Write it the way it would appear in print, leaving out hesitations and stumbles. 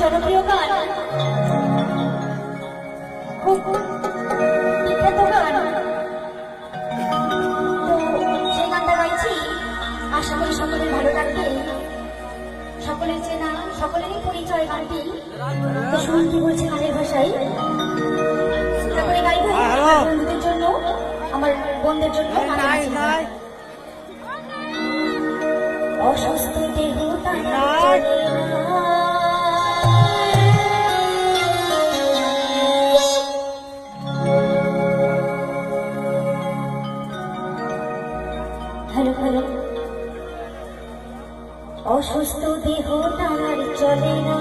জনপ্রিয় গান, খুব বিখ্যাত গান। তো সেই গানটা গাইছি, আশা করি সকলের ভালো লাগবে। সকলের চেনা, সকলেরই পরিচয় গানটি। তো শুনুন কি বলছে গানের ভাষায়। তারপরে গাইবো আমার বন্ধুদের জন্য, আমার বোনদের জন্য। অসুস্থ দেহ হ্যালো হ্যালো, অসুস্থ দেহ তার চলে না।